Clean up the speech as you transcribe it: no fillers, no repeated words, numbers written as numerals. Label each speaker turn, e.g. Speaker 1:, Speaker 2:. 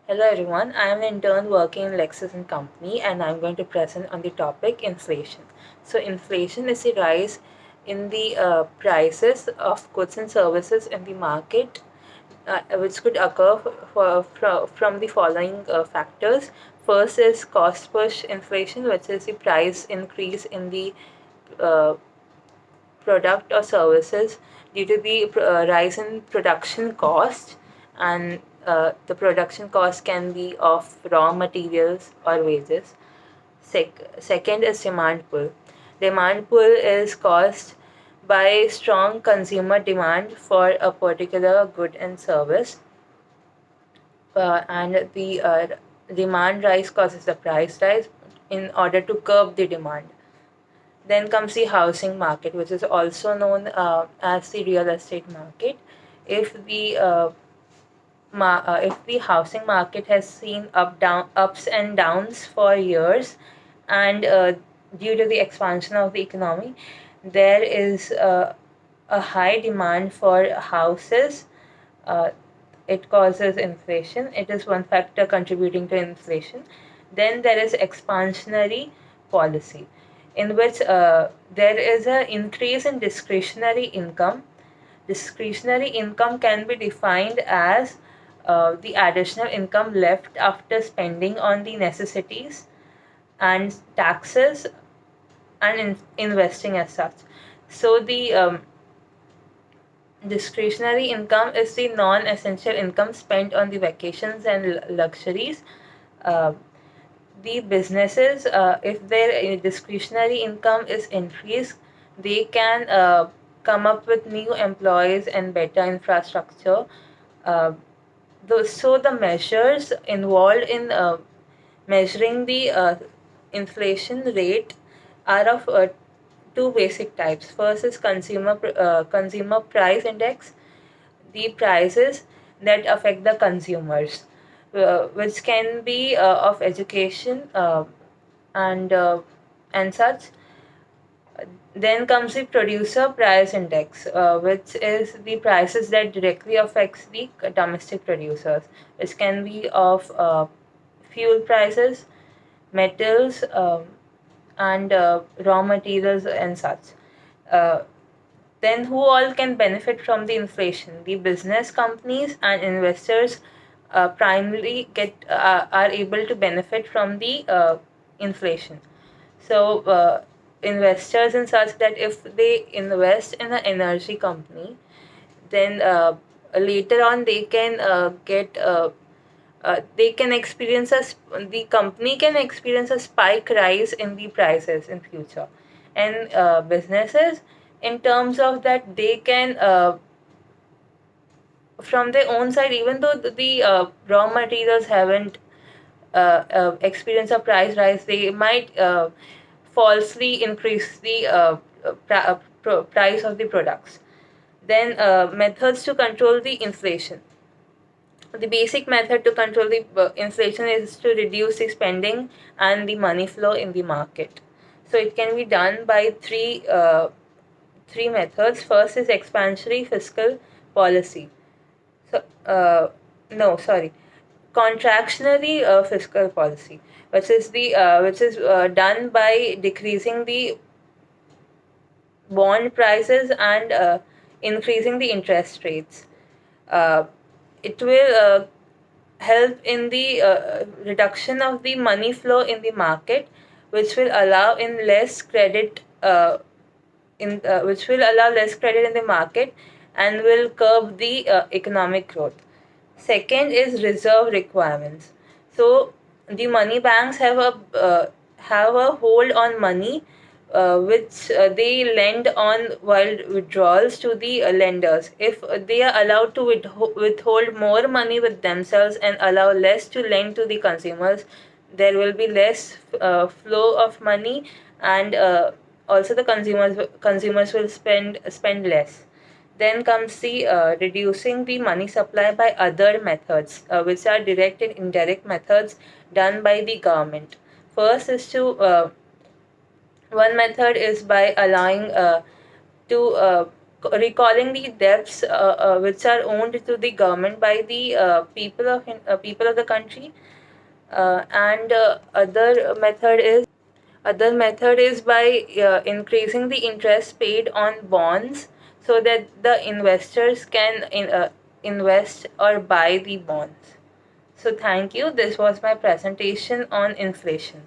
Speaker 1: Hello everyone, I am an intern working in Lexus and Company and I'm going to present on the topic inflation. So inflation is the rise in the prices of goods and services in the market which could occur from the following factors. First is cost push inflation, which is the price increase in the uh, product or services due to the rise in production cost, and the production cost can be of raw materials or wages. Second is demand pull. Demand pull is caused by strong consumer demand for a particular good and service, and the demand rise causes the price rise in order to curb the demand. Then comes the housing market, which is also known as the real estate market. If the if the housing market has seen ups and downs for years, and due to the expansion of the economy, there is a high demand for houses. Uh, it causes inflation. It is one factor contributing to inflation. Then there is expansionary policy, in which there is an increase in discretionary income. Discretionary income can be defined as the additional income left after spending on the necessities and taxes and investing as such. So the discretionary income is the non-essential income spent on the vacations and luxuries. Uh, the businesses, if their discretionary income is increased, they can come up with new employees and better infrastructure. Uh, so the measures involved in measuring the inflation rate are of two basic types. First is consumer price index, the prices that affect the consumers, which can be of education and such. Then comes the producer price index, which is the prices that directly affects the domestic producers, which can be of fuel prices, metals, and raw materials and such. Uh, then who all can benefit from the inflation? The business companies and investors primarily are able to benefit from the inflation. So investors and such, that if they invest in an energy company, then later on they can get they can experience the company can experience a spike rise in the prices in future, and businesses, in terms of that, they can from their own side, even though the raw materials haven't experience a price rise, they might falsely increase the price of the products. Then methods to control the inflation. The basic method to control the inflation is to reduce the spending and the money flow in the market. So it can be done by three methods. First is expansionary fiscal policy. So no, sorry, contractionary fiscal policy, which is done by decreasing the bond prices and increasing the interest rates. Uh, it will help in the reduction of the money flow in the market, which will allow in less credit in which will allow less credit in the market and will curb the economic growth. Second is reserve requirements. So the money banks have a hold on money, which they lend on while withdrawals to the lenders. If they are allowed to withhold more money with themselves and allow less to lend to the consumers, there will be less flow of money, and also the consumers will spend less. Then comes the reducing the money supply by other methods, which are direct and indirect methods done by the government. First is one method is by allowing to recalling the debts which are owned to the government by the people of the country. And other method is by increasing the interest paid on bonds so that the investors can invest or buy the bonds. So thank you. This was my presentation on inflation.